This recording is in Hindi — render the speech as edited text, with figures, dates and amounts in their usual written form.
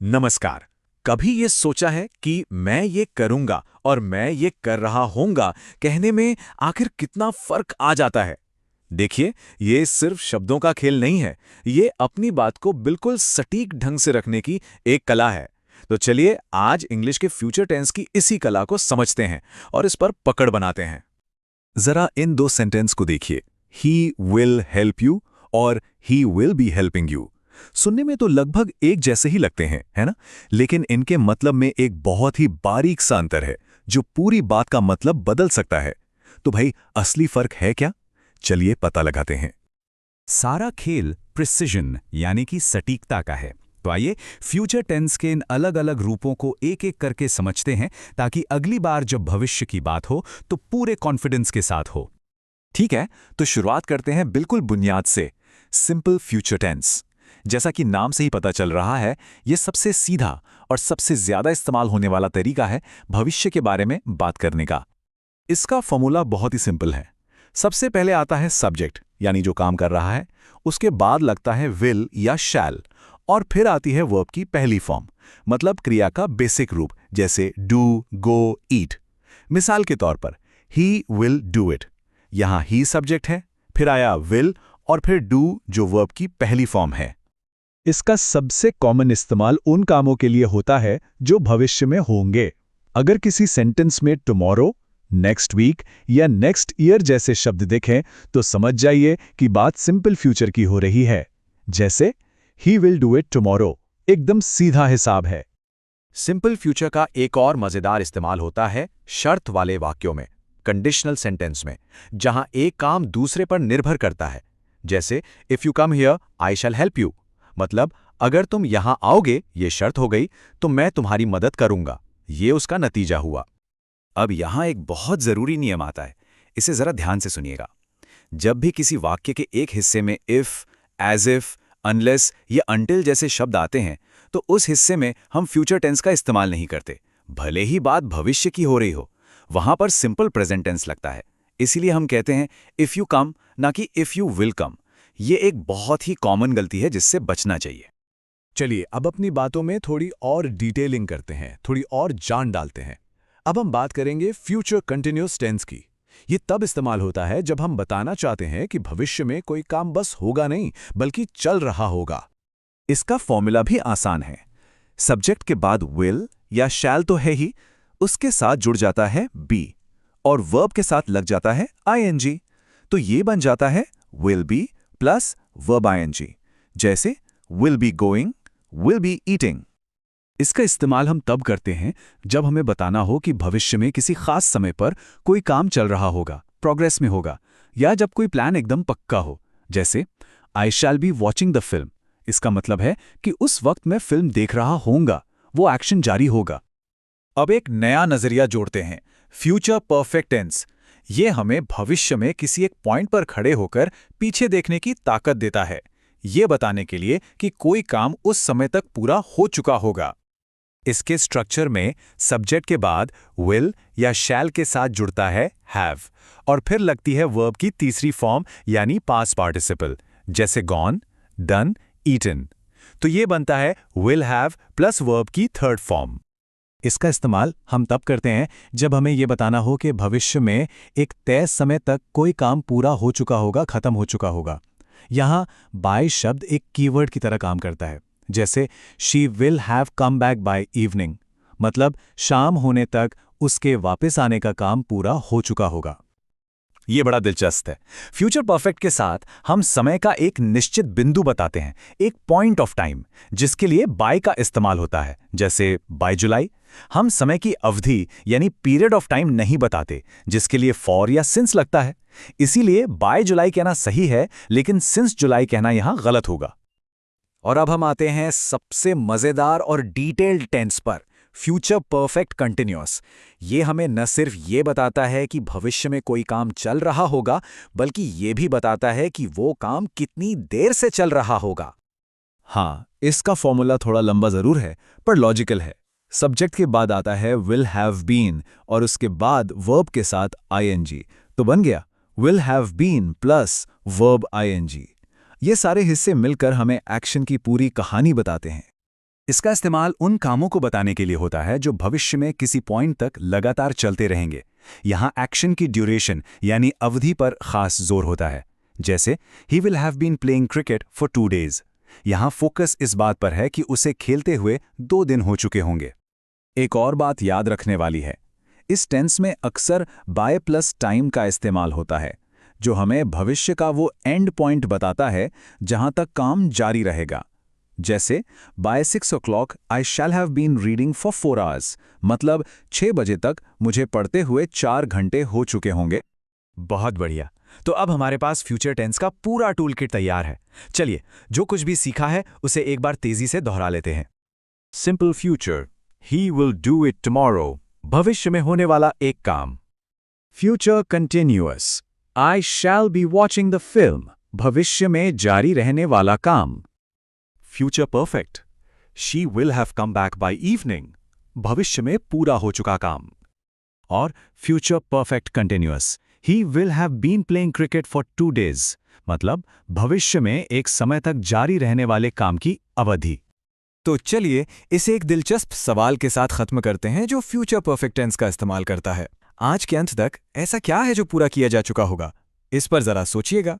नमस्कार। कभी ये सोचा है कि मैं ये करूंगा और मैं ये कर रहा होऊंगा कहने में आखिर कितना फर्क आ जाता है। देखिए, ये सिर्फ शब्दों का खेल नहीं है, ये अपनी बात को बिल्कुल सटीक ढंग से रखने की एक कला है। तो चलिए आज इंग्लिश के फ्यूचर टेंस की इसी कला को समझते हैं और इस पर पकड़ बनाते हैं। जरा इन दो सेंटेंस को देखिए, ही विल हेल्प यू और he will be helping you. सुनने में तो लगभग एक जैसे ही लगते हैं, है ना? लेकिन इनके मतलब में एक बहुत ही बारीक सा अंतर है जो पूरी बात का मतलब बदल सकता है। तो भाई, असली फर्क है क्या? चलिए पता लगाते हैं। सारा खेल प्रिसिजन यानी कि सटीकता का है। तो आइए फ्यूचर टेंस के इन अलग अलग रूपों को एक एक करके समझते हैं ताकि अगली बार जब भविष्य की बात हो तो पूरे कॉन्फिडेंस के साथ हो। ठीक है, तो शुरुआत करते हैं बिल्कुल बुनियाद से। Simple future tense. जैसा कि नाम से ही पता चल रहा है, ये सबसे सीधा और सबसे ज्यादा इस्तेमाल होने वाला तरीका है भविष्य के बारे में बात करने का। इसका फॉर्मूला बहुत ही सिंपल है। सबसे पहले आता है सब्जेक्ट, यानी जो काम कर रहा है, उसके बाद लगता है विल या शैल, और फिर आती है वर्ब की पहली फॉर्म, मतलब क्रिया का बेसिक रूप, जैसे डू, गो, ईट। मिसाल के तौर पर, ही विल डू इट। यहां ही सब्जेक्ट है, फिर आया विल और फिर डू जो वर्ब की पहली फॉर्म है। इसका सबसे कॉमन इस्तेमाल उन कामों के लिए होता है जो भविष्य में होंगे। अगर किसी सेंटेंस में टुमारो, नेक्स्ट वीक या नेक्स्ट ईयर जैसे शब्द दिखें तो समझ जाइए कि बात सिंपल फ्यूचर की हो रही है। जैसे ही विल डू इट टुमारो, एकदम सीधा हिसाब है। सिंपल फ्यूचर का एक और मजेदार इस्तेमाल होता है शर्त वाले वाक्यों में, कंडीशनल सेंटेंस में, जहां एक काम दूसरे पर निर्भर करता है। जैसे if you come here I shell help you, मतलब अगर तुम यहां आओगे, ये शर्त हो गई, तो मैं तुम्हारी मदद करूंगा। ये उसका नतीजा हुआ। अब यहां एक बहुत जरूरी नियम आता है, इसे जरा ध्यान से सुनिएगा। जब भी किसी वाक्य के एक हिस्से में इफ, एज इफ, अनलेस या अनटिल जैसे शब्द आते हैं, तो उस हिस्से में हम फ्यूचर टेंस का इस्तेमाल नहीं करते, भले ही बात भविष्य की हो रही हो। वहां पर सिंपल प्रेजेंट टेंस लगता है। इसीलिए हम कहते हैं इफ यू कम, ना कि इफ यू विल कम। ये एक बहुत ही कॉमन गलती है जिससे बचना चाहिए। चलिए अब अपनी बातों में थोड़ी और डिटेलिंग करते हैं, थोड़ी और जान डालते हैं। अब हम बात करेंगे फ्यूचर कंटिन्यूअस टेंस की। ये तब इस्तेमाल होता है जब हम बताना चाहते हैं कि भविष्य में कोई काम बस होगा नहीं, बल्कि चल रहा होगा। इसका फॉर्मूला भी आसान है। सब्जेक्ट के बाद विल या शैल तो है ही, उसके साथ जुड़ जाता है बी और वर्ब के साथ लग जाता है आईएनजी। तो ये बन जाता है will be plus verb I N G. जैसे will be going, will be eating. इसका इस्तेमाल हम तब करते हैं जब हमें बताना हो कि भविष्य में किसी खास समय पर कोई काम चल रहा होगा, प्रोग्रेस में होगा, या जब कोई प्लान एकदम पक्का हो। जैसे I shall be watching the film. इसका मतलब है कि उस वक्त मैं फिल्म देख रहा होऊंगा, वो एक्शन जारी होगा। अब एक नया नजरिया जोड़ते हैं, फ्यूचर परफेक्ट टेंस। ये हमें भविष्य में किसी एक पॉइंट पर खड़े होकर पीछे देखने की ताकत देता है, ये बताने के लिए कि कोई काम उस समय तक पूरा हो चुका होगा। इसके स्ट्रक्चर में सब्जेक्ट के बाद विल या शैल के साथ जुड़ता है हैव और फिर लगती है वर्ब की तीसरी फॉर्म यानी पास्ट पार्टिसिपल, जैसे गॉन, डन, ईटन। तो ये बनता है विल हैव प्लस वर्ब की थर्ड फॉर्म। इसका इस्तेमाल हम तब करते हैं जब हमें यह बताना हो कि भविष्य में एक तय समय तक कोई काम पूरा हो चुका होगा, खत्म हो चुका होगा। यहाँ बाय शब्द एक कीवर्ड की तरह काम करता है। जैसे she will have come back by evening, मतलब शाम होने तक उसके वापस आने का काम पूरा हो चुका होगा। ये बड़ा दिलचस्प है। फ्यूचर परफेक्ट के साथ हम समय का एक निश्चित बिंदु बताते हैं, एक पॉइंट ऑफ टाइम, जिसके लिए बाय का इस्तेमाल होता है। जैसे बाय जुलाई। हम समय की अवधि यानी पीरियड ऑफ टाइम नहीं बताते, जिसके लिए फॉर या सिंस लगता है। इसीलिए बाय जुलाई कहना सही है, लेकिन सिंस जुलाई कहना यहां गलत होगा। और अब हम आते हैं सबसे मजेदार और डिटेल्ड टेंस पर, फ्यूचर परफेक्ट कंटिन्यूअस। ये हमें न सिर्फ ये बताता है कि भविष्य में कोई काम चल रहा होगा, बल्कि ये भी बताता है कि वो काम कितनी देर से चल रहा होगा। हाँ, इसका फॉर्मूला थोड़ा लंबा जरूर है, पर लॉजिकल है। सब्जेक्ट के बाद आता है विल हैव बीन और उसके बाद वर्ब के साथ आईएनजी, तो बन गया will have been plus verb I N G. ये सारे हिस्से मिलकर हमें एक्शन की पूरी कहानी बताते हैं। इसका इस्तेमाल उन कामों को बताने के लिए होता है जो भविष्य में किसी पॉइंट तक लगातार चलते रहेंगे। यहाँ एक्शन की ड्यूरेशन यानी अवधि पर खास जोर होता है। जैसे ही will have been playing cricket for 2 days। यहाँ फोकस इस बात पर है कि उसे खेलते हुए 2 दिन हो चुके होंगे। एक और बात याद रखने वाली है, इस टेंस में अक्सर बाय प्लस टाइम का इस्तेमाल होता है, जो हमें भविष्य का वो एंड पॉइंट बताता है जहां तक काम जारी रहेगा। जैसे by 6 o'clock I shall have been reading for 4 hours, मतलब 6 बजे तक मुझे पढ़ते हुए 4 घंटे हो चुके होंगे। बहुत बढ़िया। तो अब हमारे पास फ्यूचर टेंस का पूरा टूल किट तैयार है। चलिए, जो कुछ भी सीखा है उसे एक बार तेजी से दोहरा लेते हैं। Simple future, he will do it tomorrow, भविष्य में होने वाला एक काम। Future continuous, I shall be watching the film, भविष्य में जारी रहने वाला काम। Future perfect, she will have come back by evening, भविष्य में पूरा हो चुका काम। और future perfect continuous, he will have been playing cricket for 2 days, मतलब भविष्य में एक समय तक जारी रहने वाले काम की अवधि। तो चलिए इसे एक दिलचस्प सवाल के साथ खत्म करते हैं जो फ्यूचर परफेक्ट टेंस का इस्तेमाल करता है। आज के अंत तक ऐसा क्या है जो पूरा किया जा चुका होगा? इस पर जरा सोचिएगा।